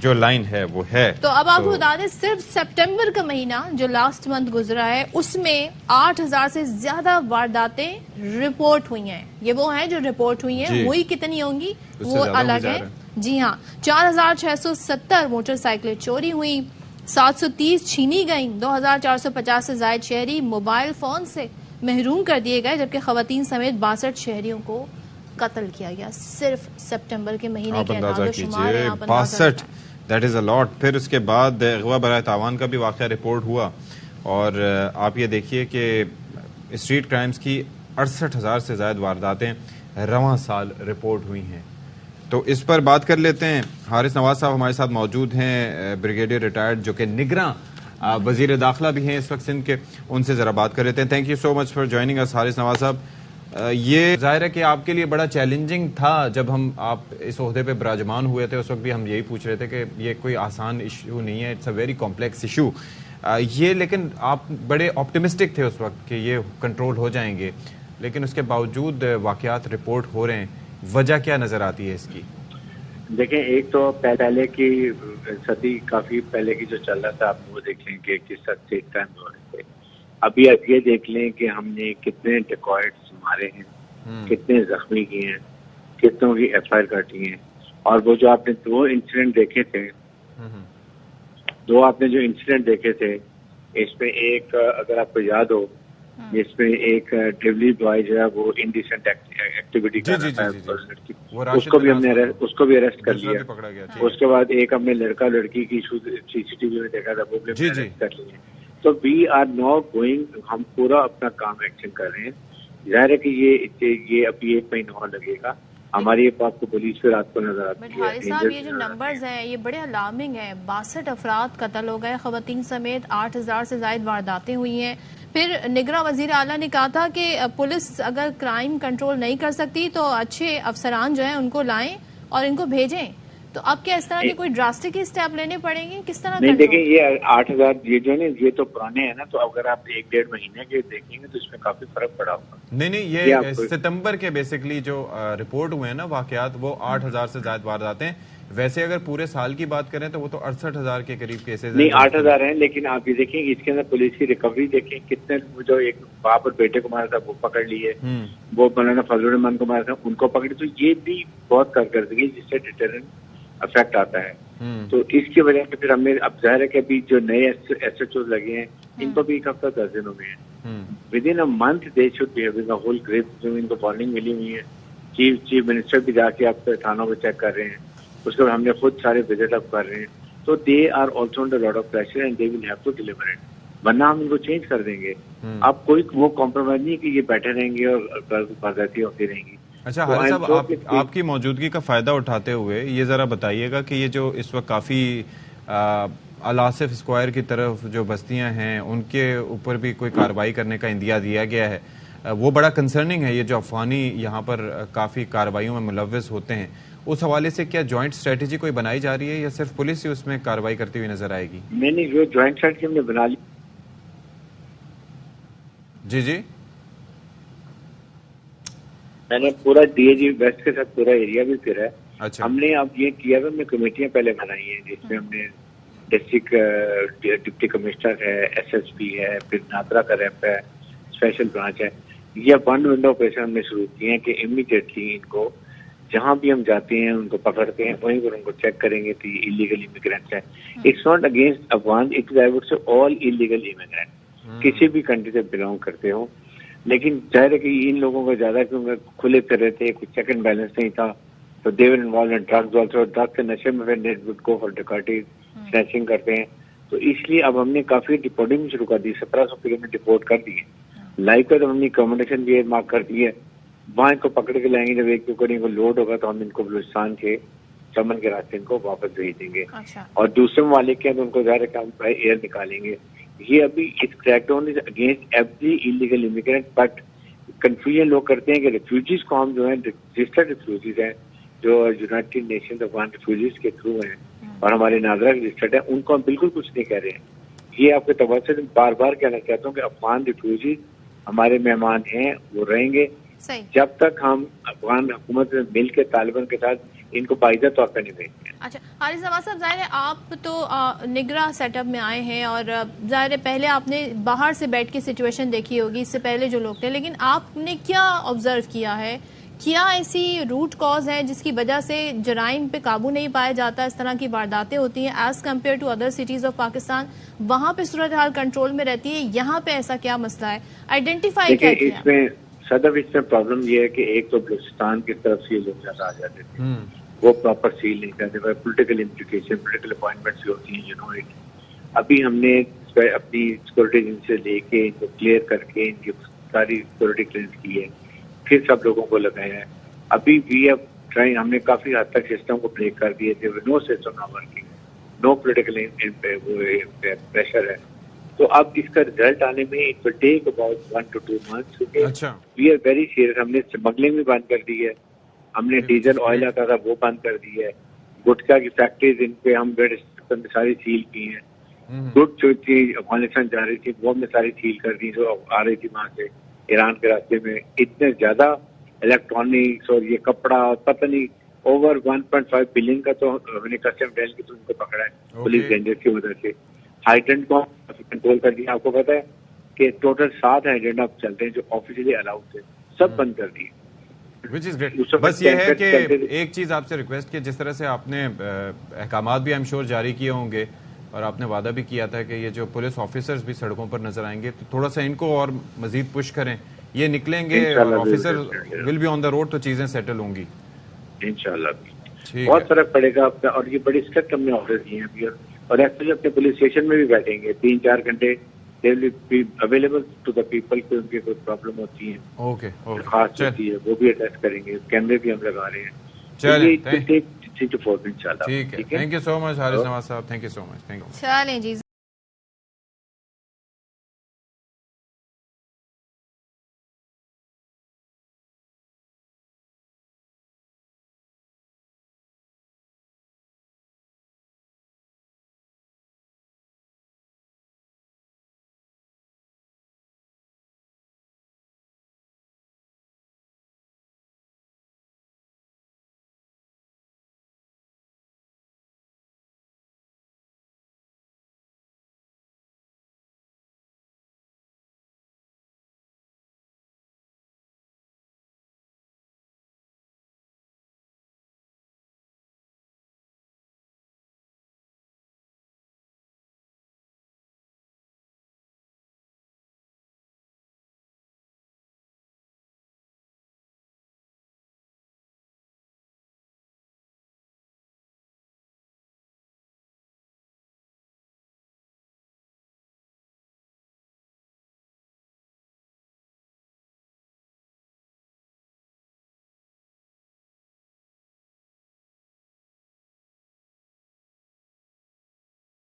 جو لائن ہے وہ ہے. تو اب آپ کو بتا دیں صرف سپٹمبر کا مہینہ جو لاسٹ منتھ گزرا ہے اس میں 8,000 سے زیادہ وارداتیں رپورٹ ہوئی ہیں. یہ وہ ہیں جو رپورٹ ہوئی ہیں. ہوئی کتنی ہوں گی وہ الگ ہے. جی ہاں 4,670 موٹر سائیکلیں چوری ہوئی, 730 چھینی گئیں, 2,450 سے زائد شہری موبائل فون سے محروم کر دیے گئے, جبکہ خواتین سمیت 62 شہریوں کو قتل کیا گیا. صرف سپٹمبر کے مہینے کے اعداد و شمار ہیں. 62 دیٹ از اے لاٹ. پھر اس کے بعد اغوا برائے تاوان کا بھی واقعہ رپورٹ ہوا, اور آپ یہ دیکھیے کہ اسٹریٹ کرائمز کی 68,000 سے زائد وارداتیں رواں سال رپورٹ ہوئی ہیں. تو اس پر بات کر لیتے ہیں. حارث نواز صاحب ہمارے ساتھ موجود ہیں, بریگیڈیئر ریٹائرڈ, جو کہ نگراں وزیر داخلہ بھی ہیں اس وقت سندھ کے. ان سے ذرا بات کر لیتے ہیں. Thank you so much for joining اس حارث نواز صاحب. یہ ظاہر ہے کہ آپ کے لیے بڑا چیلنجنگ تھا جب آپ اس عہدے پہ براجمان ہوئے تھے. اس وقت بھی ہم یہی پوچھ رہے تھے کہ یہ کوئی آسان ایشو نہیں ہے, it's a very complex issue یہ. لیکن آپ بڑے آپٹمسٹک تھے اس وقت کہ یہ کنٹرول ہو جائیں گے, لیکن اس کے باوجود واقعات رپورٹ ہو رہے ہیں. وجہ کیا نظر آتی ہے اس کی؟ دیکھیں, ایک تو پہلے کی صدی کافی پہلے کی جو چل رہا تھا, آپ وہ دیکھ لیں کہ کس حد سے کرائم ہو رہے تھے. ابھی آپ یہ دیکھ لیں کہ ہم نے کتنے ڈیکوائٹس مارے ہیں, کتنے زخمی کیے ہیں, کتنوں کی ایف آئی آر کاٹی ہیں. اور وہ جو آپ نے دو انسیڈنٹ دیکھے تھے, اس میں ایک اگر آپ کو یاد ہو, جس میں ایک ڈیلیوری بوائے جو ہے وہ انڈیسنٹ ایکٹیویٹی کر رہا تھا, اس کو بھی ہم نے اریسٹ کر لیا. اس کے بعد ایک ہم نے لڑکا لڑکی کی سی سی ٹی وی میں دیکھا تھا, وہ بھی اریسٹ کر لیے. تو وی آر ناؤ گوئنگ, ہم پورا اپنا کام ایکشن کر رہے ہیں. ظاہر ہے کہ یہ ابھی 1 مہینہ اور لگے گا. ہماری آپ کو پولیس پہ رات کو نظر آتی ہے. حارث صاحب, یہ جو نمبرز ہیں یہ بڑے الارمنگ ہیں. 62 افراد قتل ہو گئے, خواتین سمیت 8,000 سے زائد وارداتیں ہوئی ہیں. پھر نگراں وزیر اعلیٰ نے کہا تھا کہ پولیس اگر کرائم کنٹرول نہیں کر سکتی تو اچھے افسران جو ہیں ان کو لائیں اور ان کو بھیجیں. تو اب کیا اس طرح کے کوئی ڈراسٹک اسٹیپ لینے پڑیں گے؟ کس طرح؟ نہیں دیکھیں, یہ 8,000 یہ جو ہے نا, یہ تو پرانے ہیں نا. تو اگر آپ 1-1.5 مہینے کے دیکھیں گے تو اس میں کافی فرق پڑا ہوگا. نہیں, یہ ستمبر کے بیسکلی جو رپورٹ ہوئے ہیں نا واقعات, وہ 8,000 سے زائد وارداتیں. ویسے اگر پورے سال کی بات کریں تو وہ تو 68,000 کے قریب کیسز ہیں. نہیں 8,000 ہیں, لیکن آپ یہ دیکھیں اس کے اندر پولیس کی ریکوری دیکھیں کتنے. جو ایک باپ اور بیٹے کو مارا تھا وہ پکڑ لیے, وہ مولانا فضل الرحمان کو مارا تھا ان کو پکڑے. تو یہ بھی بہت کارکردگی جس سے ڈیٹرنٹ افیکٹ آتا ہے. تو اس کی وجہ سے پھر ہم نے, اب ظاہر ہے کہ ابھی جو نئے ایس ایچ اوز لگے ہیں ان کو بھی 1 ہفتہ 10 دن ہو گئے ہیں. Within a month they should be having a whole grip. جو ان کو وارننگ ملی ہوئی ہے, چیف منسٹر بھی جا کے آپ تھانوں کو چیک کر رہے ہیں. اس کے بعد ہم نے خود سارے وزٹ اپ کر رہے ہیں. تو they are also under lot of pressure and they will have to deliver it, ورنہ ہم ان کو چینج کر دیں گے. اب کوئی وہ کمپرومائز نہیں کہ یہ بیٹھے رہیں گے اور باضابطی ہوتی رہیں گی. اچھا حارث صاحب, آپ کی موجودگی کا فائدہ اٹھاتے ہوئے یہ ذرا بتائیے گا کہ یہ جو اس وقت کافی الاصف اسکوائر کی طرف جو بستیاں ہیں ان کے اوپر بھی کوئی کارروائی کرنے کا اندیا دیا گیا ہے, وہ بڑا کنسرننگ ہے. یہ جو افغانی یہاں پر کافی کارروائیوں میں ملوث ہوتے ہیں, اس حوالے سے کیا جوائنٹ اسٹریٹجی کوئی بنائی جا رہی ہے یا صرف پولیس ہی اس میں کارروائی کرتی ہوئی نظر آئے گی؟ نہیں, جو جوائنٹ اسٹریٹجی ہم نے بنا لی. جی میں نے پورا ڈی اے جی ویسٹ کے ساتھ پورا ایریا بھی پھرا ہے. اچھا. ہم نے اب یہ کیا ہے, ہم نے کمیٹیاں پہلے بنائی ہیں جس میں ہم نے ڈسٹرکٹ ڈپٹی کمشنر ہے, ایس ایس پی ہے, پھر نادرا کا ریپ ہے, اسپیشل برانچ ہے. یہ 1 ونڈو آپریشن ہم نے شروع کیے ہیں کہ امیڈیٹلی ان کو جہاں بھی ہم جاتے ہیں ان کو پکڑتے ہیں, وہیں پر ان کو چیک کریں گے کہ ایلیگل امیگرینٹس ہیں. It's not against Afghan, it is I would say all illegal immigrant, کسی بھی کنٹری سے بلانگ کرتے ہو. لیکن ظاہر ہے کہ ان لوگوں کو زیادہ کیونکہ کھلے پھر رہے تھے, کچھ چیک اینڈ بیلنس نہیں تھا, تو they were involved in drugs also. Drug کے نشے میں would go for dacoities, snatching کرتے ہیں. تو اس لیے اب ہم نے کافی ڈپورٹنگ شروع کر دی. 1,700 کلو میں ڈپورٹ کر دیے. لائف کا تو ہم نے اکوموڈیشن بھی مارک کر دی ہے. وہاں ان کو پکڑ کے لائیں گے, جب ایک ان کو لوڈ ہوگا تو ہم ان کو بلوچستان کے چمن کے راستے ان کو واپس بھیج دیں گے. اور دوسرے ممالک کے ان کو ظاہر ہے کہ ہم بائی ایئر نکالیں گے. یہ ابھی اس crack down is against every illegal immigrant. But confusion لوگ کرتے ہیں کہ ریفیوجیز کو ہم جو ہیں رجسٹرڈ ریفیوجیز ہیں جو یونائٹیڈ نیشنز افغان ریفیوجیز کے تھرو ہیں اور ہمارے ناظرہ رجسٹرڈ ہیں, ان کو ہم بالکل کچھ نہیں کہہ رہے ہیں. یہ آپ کے توسط بار بار کہنا چاہتا ہوں کہ افغان ریفیوجیز ہمارے مہمان ہیں, وہ رہیں گے جب تک ہم افغان حکومت میں مل کے طالبان کے ساتھ ان کو باعزت طور پہ نہیں بھیجتے ہیں. اچھا حارث نواز صاحب، ظاہر ہے آپ تو نگراں سیٹ اپ میں آئے ہیں اور ظاہر ہے پہلے آپ نے باہر سے بیٹھ کے سچویشن دیکھی ہوگی اس سے پہلے جو لوگ تھے، لیکن آپ نے کیا آبزرو کیا ہے؟ کیا ایسی روٹ کاز ہے جس کی وجہ سے جرائم پہ قابو نہیں پایا جاتا، اس طرح کی وارداتیں ہوتی ہیں as compare to other cities of Pakistan? وہاں پہ صورتحال کنٹرول میں رہتی ہے، یہاں پہ ایسا کیا مسئلہ ہے؟ آئیڈینٹیفائی کیا کیا؟ اس میں صدف اس میں پرابلم یہ ہے کہ ایک تو بلوچستان کی طرف سے لوگ زیادہ آ جاتے تھے، وہ پراپر سیل نہیں کرتے، پولیٹیکل امپلیکیشن، پولیٹیکل اپوائنٹمنٹس جو ہوتی ہیں، یو نو اٹ۔ ابھی ہم نے اپنی سیکورٹی ایجنسی سے لے کے ان کو کلیئر کر کے ان کی ساری سیکورٹی کلیئرنس کی ہے، پھر سب لوگوں کو لگایا ہے۔ ابھی وی ایف ٹرائی، ہم نے کافی حد تک سسٹم کو بریک کر دیے تھے، no system not working, no political pressure ہے۔ تو اب اس کا ریزلٹ آنے میں it will take about 1 to 2 months، کیونکہ وی آر ویری سیریس۔ ہم نے اسمگلنگ بھی بند کر دی ہے، ہم نے ڈیزل آئل آتا تھا وہ بند کر دی ہے، گٹکا کی فیکٹریز ان پہ ہم ساری سیل کی ہیں، گڈ جو تھی افغانستان جا رہی تھی وہ ہم نے ساری سیل کر دی جو آ رہی تھی وہاں سے ایران کے راستے میں۔ اتنے زیادہ الیکٹرانکس اور یہ کپڑا پتہ نہیں اوور 1.5 بلین کا تو ہم نے کسٹم ڈیل کی تو ان کو پکڑا ہے پولیس رینجر کی وجہ سے۔ ہائیڈرنٹ کو کنٹرول کر دیا، آپ کو پتا ہے کہ ٹوٹل 7 ہائیڈرنٹ اب چلتے ہیں جو آفیشلی الاؤڈ تھے، سب بند کر دیے۔ وچ از گریٹ۔ بس یہ ہے کہ ایک چیز آپ سے ریکویسٹ کہ جس طرح سے آپ نے احکامات بھی ایم شور جاری کیے ہوں گے اور آپ نے وعدہ بھی کیا تھا کہ یہ جو پولیس آفیسرز بھی سڑکوں پر نظر آئیں گے تو تھوڑا سا ان کو اور مزید پش کریں، یہ نکلیں گے officer will be on the road تو چیزیں سیٹل ہوں گی انشاءاللہ۔ بہت فرق پڑے گا اور یہ بڑی اسٹرکٹ ہم نے آرڈر دیے ہیں ابھی، اور ایکچولی اپنے پولیس اسٹیشن میں بھی بیٹھیں گے 3-4 گھنٹے، they will be available to the people کو ان کی کوئی پرابلم ہوتی ہے خاص ہوتی ہے وہ بھی ایڈریس کریں گے، کیمرے بھی ہم لگا رہے ہیں۔ چلیں ٹھیک ہے، تھینک یو سو مچ حارث نواز صاحب، thank you so much, thank you. چلیں جی۔